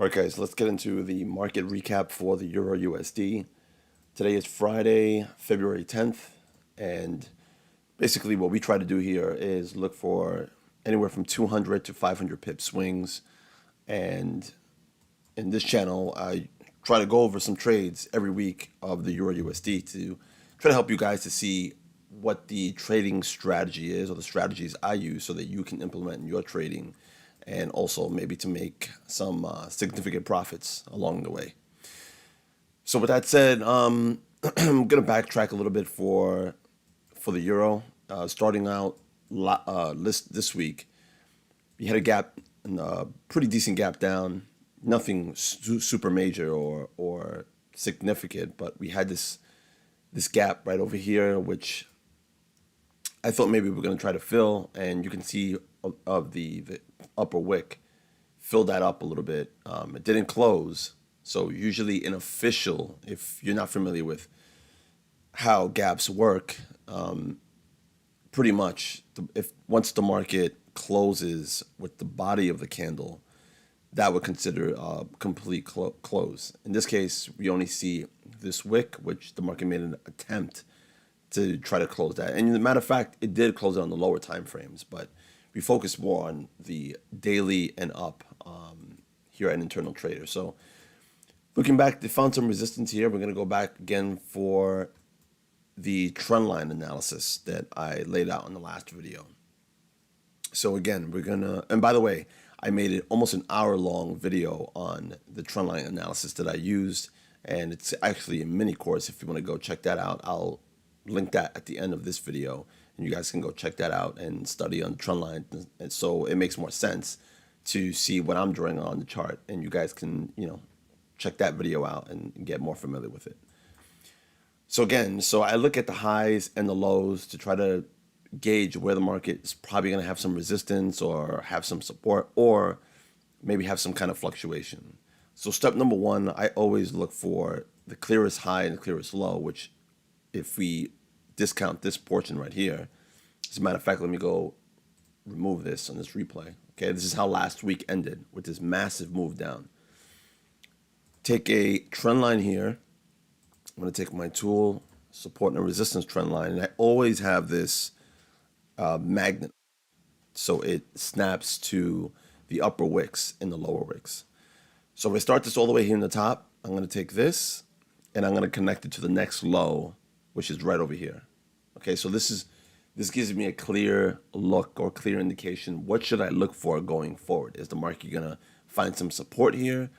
All right, guys, let's get into the market recap for the Euro USD. Today is Friday, February 10th, and basically what we try to do here is look for anywhere from 200 to 500 pip swings. And in this channel, I try to go over some trades every week of the Euro USD to try to help you guys to see what the trading strategy is or the strategies I use so that you can implement in your trading and also maybe to make some significant profits along the way. So with that said, I'm going to backtrack a little bit for the euro. Starting out this week, we had a gap, a pretty decent gap down. Nothing super major or significant, but we had this gap right over here, which I thought maybe we were going to try to fill, and you can see of the upper wick fill that up a little bit. It didn't close, so usually in official, if you're not familiar with how gaps work, pretty much if once the market closes with the body of the candle, that would consider a complete close. In this case, we only see this wick, which the market made an attempt to try to close that. And as a matter of fact, it did close it on the lower time frames, but we focus more on the daily and up here at Internal Trader. So looking back, they found some resistance here. We're going to go back again for the trend line analysis that I laid out in the last video. So again, we're going to, and by the way, I made it almost an hour-long video on the trend line analysis that I used, and it's actually a mini course. If you want to go check that out, I'll link that at the end of this video, and you guys can go check that out and study on the trend line. And so it makes more sense to see what I'm drawing on the chart, and you guys can, check that video out and get more familiar with it. So again, I look at the highs and the lows to try to gauge where the market is probably going to have some resistance or have some support or maybe have some kind of fluctuation. So step number one, I always look for the clearest high and the clearest low, which if we discount this portion right here, as a matter of fact, let me go remove this on this replay. Okay, this is how last week ended with this massive move down. Take a trend line here. I'm going to take my tool, support and resistance trend line, and I always have this magnet, so it snaps to the upper wicks and the lower wicks. So if I start this all the way here in the top, I'm going to take this and I'm going to connect it to the next low, which is right over here. Okay, so this gives me a clear look or clear indication. What should I look for going forward? Is the market going to find some support here?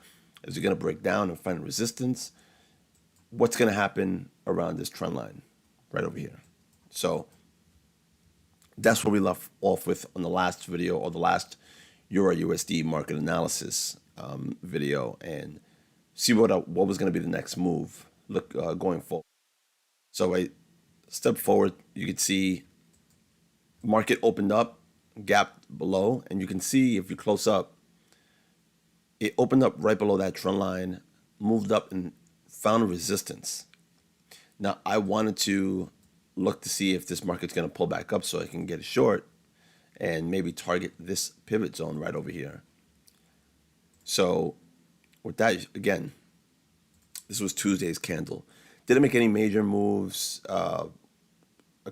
Is it going to break down and find resistance? What's going to happen around this trend line right over here? So that's where we left off with on the last video, or the last Euro USD market analysis video, and see what was going to be the next move going forward. So I step forward, you can see market opened up, gap below, and you can see if you close up, it opened up right below that trend line, moved up and found resistance. Now I wanted to look to see if this market's going to pull back up so I can get a short and maybe target this pivot zone right over here. So with that, again, this was Tuesday's candle. Didn't make any major moves, a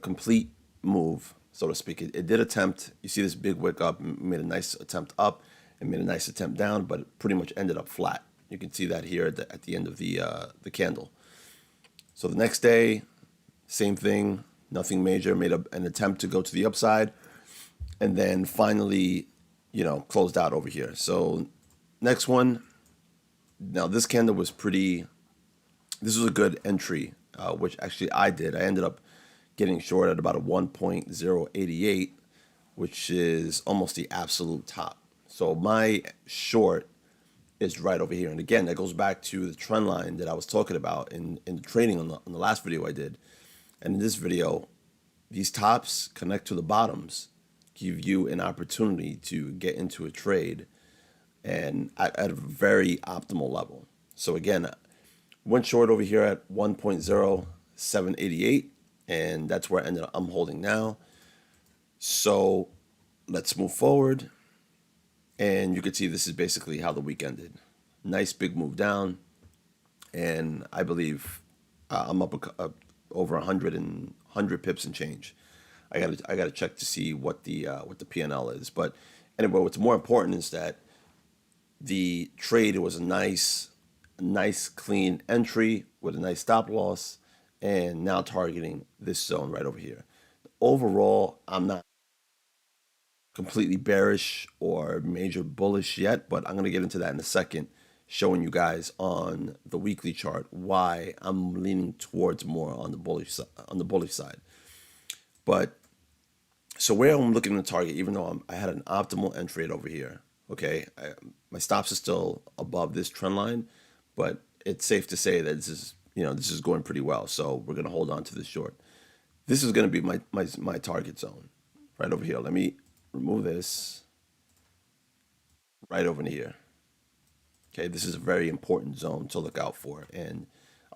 complete move, so to speak. It did attempt, you see this big wick up, made a nice attempt up and made a nice attempt down, but it pretty much ended up flat. You can see that here at the end of the candle. So the next day, same thing, nothing major, made an attempt to go to the upside, and then finally, closed out over here. So next one, now this candle was this was a good entry, which actually I did. I ended up getting short at about a 1.088, which is almost the absolute top. So my short is right over here. And again, that goes back to the trend line that I was talking about in the training on the last video I did. And in this video, these tops connect to the bottoms, give you an opportunity to get into a trade and at a very optimal level. So again, went short over here at 1.0788, and that's where I'm holding now. So let's move forward. And you can see this is basically how the week ended. Nice big move down, and I believe I'm up over 100 pips and change. I gotta check to see what the PNL is. But anyway, what's more important is that the trade was a nice clean entry with a nice stop loss, and now targeting this zone right over here. Overall, I'm not completely bearish or major bullish yet, but I'm going to get into that in a second, showing you guys on the weekly chart why I'm leaning towards more on the bullish side. But so where I'm looking to target, even though I had an optimal entry rate over here, okay, my stops are still above this trend line, but it's safe to say that this is going pretty well. So we're going to hold on to this short. This is going to be my target zone right over here. Let me remove this right over here. Okay, this is a very important zone to look out for, and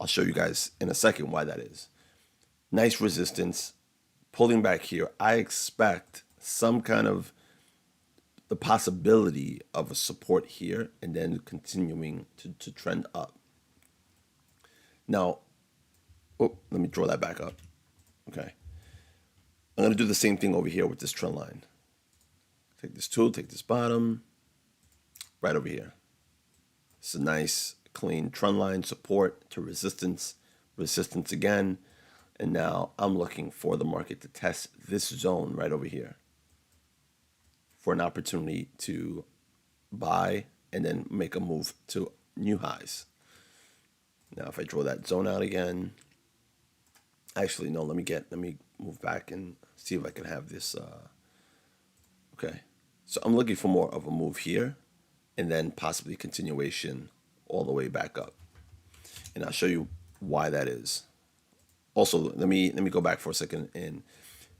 I'll show you guys in a second why that is. Nice resistance, pulling back here. I expect some kind of the possibility of a support here and then continuing to trend up. Now, oh, let me draw that back up. Okay. I'm going to do the same thing over here with this trend line. Take this tool, take this bottom, right over here. It's a nice, clean trend line, support to resistance, resistance again. And now I'm looking for the market to test this zone right over here for an opportunity to buy and then make a move to new highs. Now, if I draw that zone out again, actually, no, let me move back and see if I can have this. Okay, so I'm looking for more of a move here and then possibly continuation all the way back up. And I'll show you why that is. Also, let me go back for a second and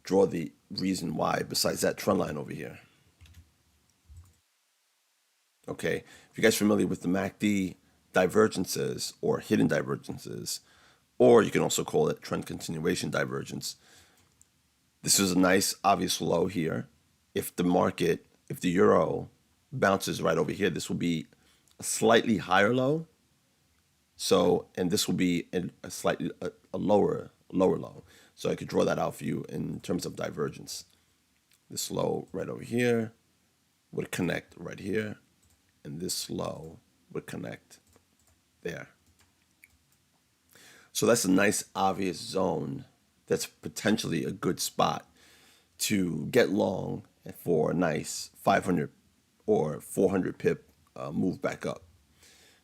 draw the reason why besides that trend line over here. Okay, if you guys are familiar with the MACD divergences or hidden divergences, or you can also call it trend continuation divergence, this is a nice obvious low here. If the euro bounces right over here, this will be a slightly higher low. So, and this will be a slightly a lower low. So I could draw that out for you in terms of divergence. This low right over here would connect right here, and this low would connect there. So that's a nice obvious zone that's potentially a good spot to get long for a nice 500 or 400 pip move back up.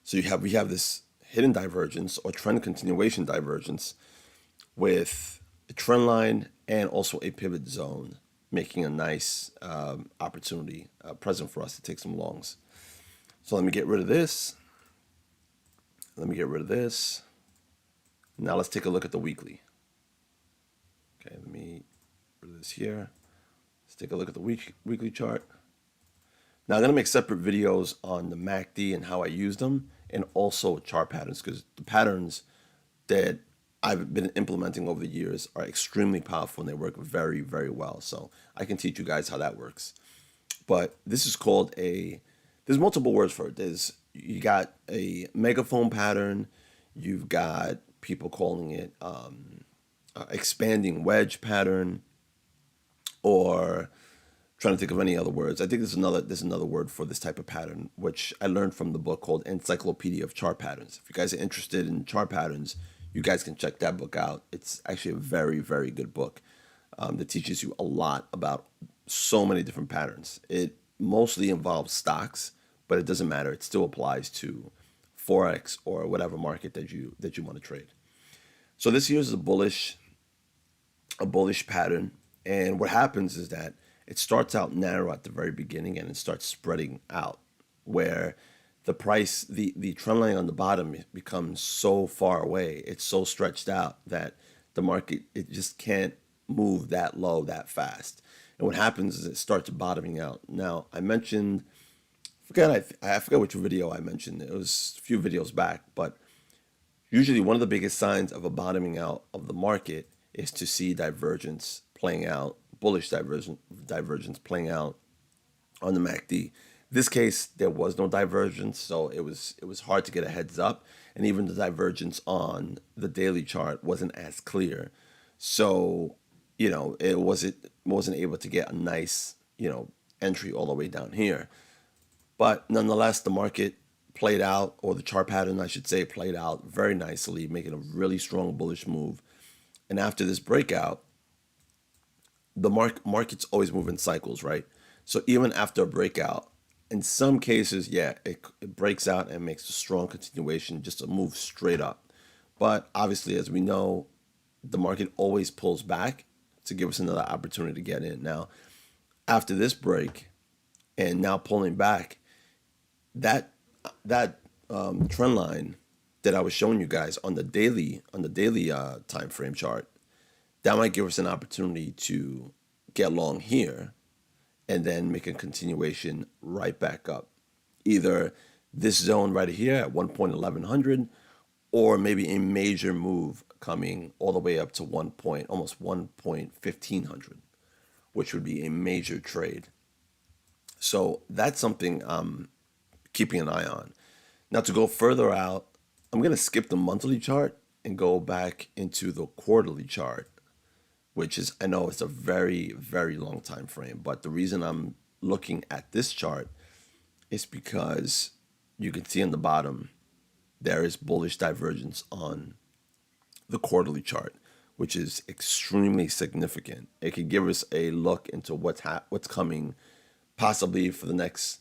So we have this hidden divergence or trend continuation divergence with a trend line and also a pivot zone, making a nice opportunity present for us to take some longs. So let me get rid of this. Let me get rid of this. Now let's take a look at the weekly. Okay, let me rid of this here. Let's take a look at the weekly chart. Now I'm going to make separate videos on the MACD and how I use them, and also chart patterns, because the patterns that I've been implementing over the years are extremely powerful and they work very, very well. So I can teach you guys how that works. But this is called there's multiple words for it. You got a megaphone pattern, you've got people calling it expanding wedge pattern, or trying to think of any other words. I think there's another word for this type of pattern, which I learned from the book called Encyclopedia of Chart Patterns. If you guys are interested in chart patterns, you guys can check that book out. It's actually a very, very good book that teaches you a lot about so many different patterns. It mostly involves stocks, but it doesn't matter. It still applies to Forex or whatever market that you want to trade. So this here is a bullish pattern, and what happens is that it starts out narrow at the very beginning and it starts spreading out, where the price, the trend line on the bottom becomes so far away, it's so stretched out that the market, it just can't move that low that fast. And what happens is it starts bottoming out. Now, I mentioned, I forgot which video I mentioned. It was a few videos back, but usually one of the biggest signs of a bottoming out of the market is to see divergence playing out, bullish divergence playing out on the MACD. This case, there was no divergence, so it was hard to get a heads up, and even the divergence on the daily chart wasn't as clear. So, it wasn't able to get a nice, entry all the way down here. But nonetheless, the market played out, or the chart pattern, I should say, played out very nicely, making a really strong bullish move. And after this breakout, the markets always move in cycles, right? So even after a breakout, in some cases, yeah, it breaks out and makes a strong continuation, just a move straight up. But obviously, as we know, the market always pulls back to give us another opportunity to get in. Now, after this break and now pulling back, that that trend line that I was showing you guys on the daily time frame chart, that might give us an opportunity to get long here and then make a continuation right back up. Either this zone right here at 1.1100, or maybe a major move coming all the way up to almost 1.1500, which would be a major trade. So that's something I'm keeping an eye on. Now, to go further out, I'm going to skip the monthly chart and go back into the quarterly chart, which is, I know it's a very, very long time frame, but the reason I'm looking at this chart is because you can see on the bottom there is bullish divergence on the quarterly chart, which is extremely significant. It could give us a look into what's coming, possibly for the next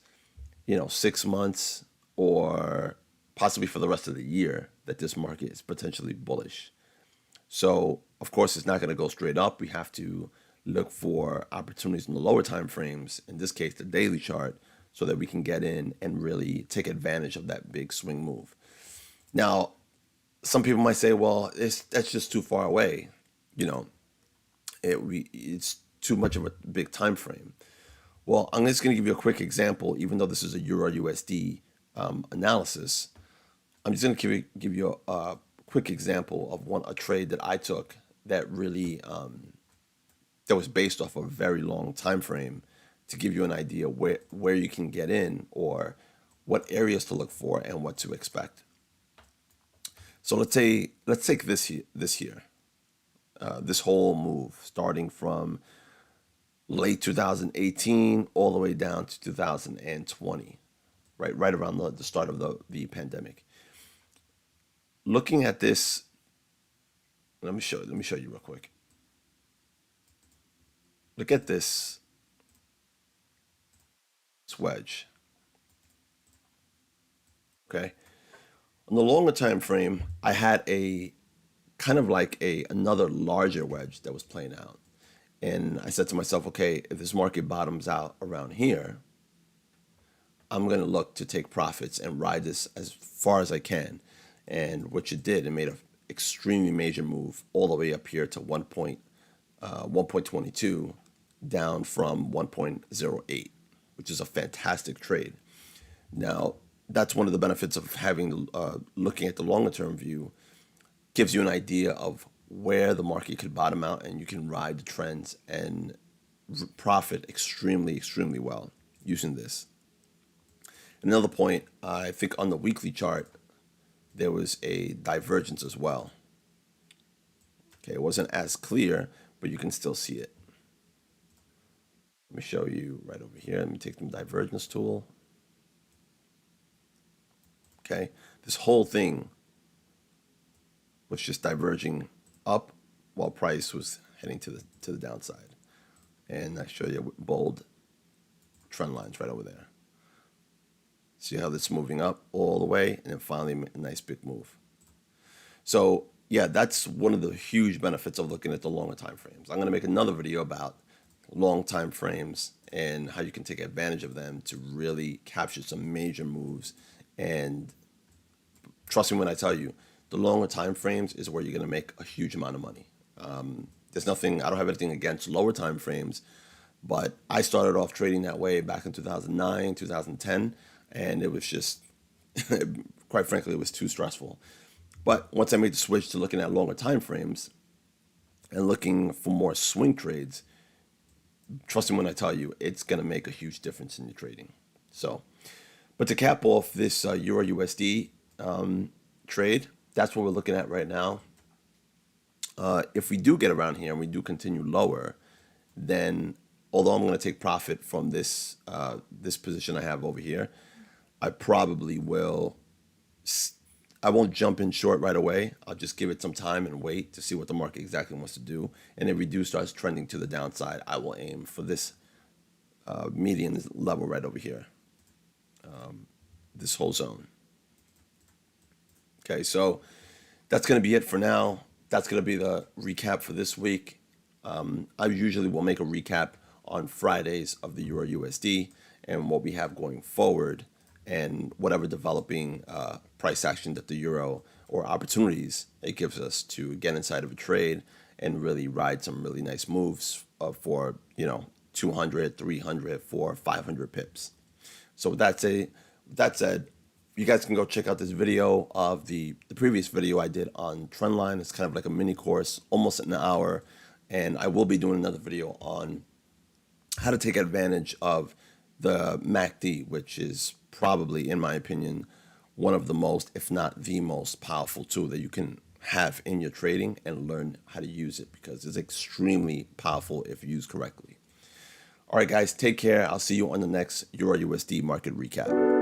6 months, or possibly for the rest of the year, that this market is potentially bullish. So, of course, it's not going to go straight up. We have to look for opportunities in the lower time frames, in this case, the daily chart, so that we can get in and really take advantage of that big swing move. Now, some people might say, well, that's just too far away. You know, it's too much of a big time frame. Well, I'm just going to give you a quick example, even though this is a Euro USD analysis. I'm just going to give you a quick example of a trade that I took that really that was based off a very long time frame, to give you an idea where you can get in, or what areas to look for and what to expect. So let's take this here, this whole move starting from late 2018 all the way down to 2020, right around the start of the pandemic. Looking at this, let me show you real quick. Look at this wedge. Okay, on the longer time frame, I had a kind of like another larger wedge that was playing out. And I said to myself, okay, if this market bottoms out around here, I'm going to look to take profits and ride this as far as I can. And which it did. It made an extremely major move all the way up here to 1.22, down from 1.08, which is a fantastic trade. Now, that's one of the benefits of having looking at the longer term view. Gives you an idea of where the market could bottom out, and you can ride the trends and profit extremely, extremely well using this. Another point, I think on the weekly chart, there was a divergence as well. Okay, it wasn't as clear, but you can still see it. Let me show you right over here. Let me take the divergence tool. Okay, this whole thing was just diverging up while price was heading to the downside. And I show you bold trend lines right over there. See how this is moving up all the way, and then finally a nice big move. So yeah, that's one of the huge benefits of looking at the longer time frames. I'm going to make another video about long time frames and how you can take advantage of them to really capture some major moves. And trust me when I tell you, the longer time frames is where you're going to make a huge amount of money. There's nothing, I don't have anything against lower time frames, but I started off trading that way back in 2009, 2010, and it was just, quite frankly, it was too stressful. But once I made the switch to looking at longer time frames and looking for more swing trades, trust me when I tell you, it's going to make a huge difference in your trading. So, but to cap off this Euro USD trade, that's what we're looking at right now. If we do get around here and we do continue lower, then although I'm going to take profit from this this position I have over here, I probably will. I won't jump in short right away. I'll just give it some time and wait to see what the market exactly wants to do. And if we do start trending to the downside, I will aim for this median level right over here, this whole zone. Okay, so that's going to be it for now. That's going to be the recap for this week. I usually will make a recap on Fridays of the Euro USD and what we have going forward and whatever developing price action that the Euro or opportunities it gives us to get inside of a trade and really ride some really nice moves for, 200, 300, 400, 500 pips. So with that said, you guys can go check out this video of the previous video I did on trendline. It's kind of like a mini course, almost an hour. And I will be doing another video on how to take advantage of the MACD, which is probably, in my opinion, one of the most, if not the most powerful tool that you can have in your trading, and learn how to use it because it's extremely powerful if used correctly. All right, guys, take care. I'll see you on the next Euro USD market recap.